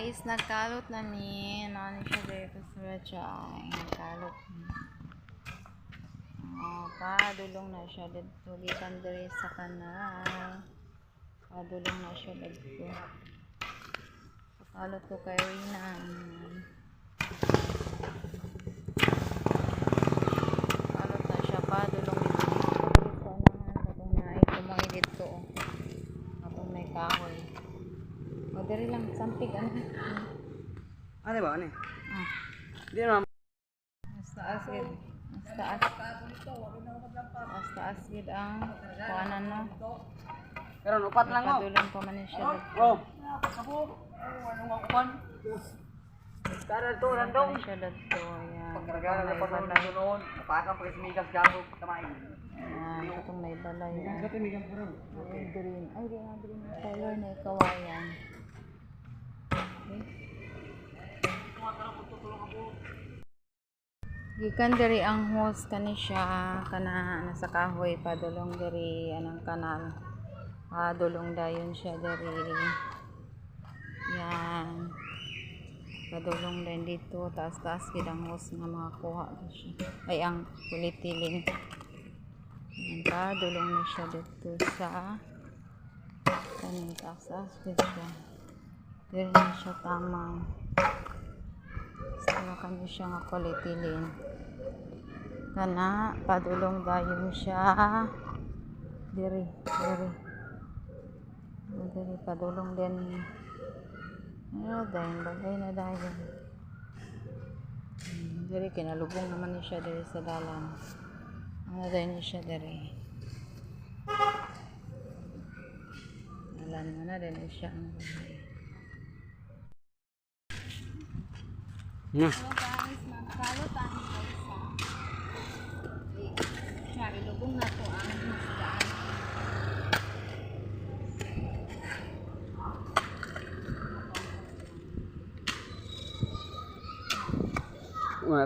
guys, nagkalot na ni. Nani siya dito sa radya. Nagkalot na. Padulong na siya dito. Gikan diri sa kanal. Padulong na siya dito. Pakalot ko kay Rina. Pakalot na siya. Padulong dito. Dito naman. Kapag naikumoy dito. Kapag may kahoy. O, diri lang. Sampig. Ano? Ano ba? Ano? Hindi naman. Mas taas gid. Mas taas. Mas taas gid ang kuanan no. Pero upat lang mo. Padulong pa man siya. Bro. Ako. Anong upan? Tara to, random. Siya dito. Ayan. Pagkaragana na pa sa noon. Napakang pagkasmigas gago kamay. Ayan. Itong may balay. Sa pimigas pa ron. Ay, green. Ay, green. Color na kawayan. Okay. Gikan diri ang hose kani siya kana nasa kahoy padulong diri anang kanal. Padulong dayon siya diri. Yan. Padulong din dito taas-taas gid ang hose nga makakuha siya. Ay ang kulitilin. Yan padulong na siya dito sa kaning taas-taas gid siya. Diri na siya tamang. Sama kanya siya nga kulitilin. Kana padulong dayon siya diri padulong din dayon bagay na dayon diri kinalubong naman ni siya diri sa dalan dayon ni siya diri dalan na din siya ang bahay. Yeah. So guys, magkalot tayo guys sa ilubong na to ang masdaan.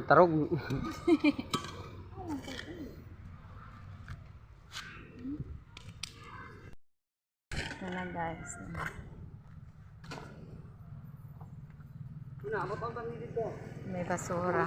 Tarog. Ito na guys. May basura.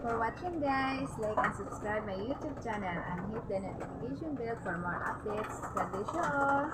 For watching guys, like and subscribe my YouTube channel and hit the notification bell for more updates. God bless you all.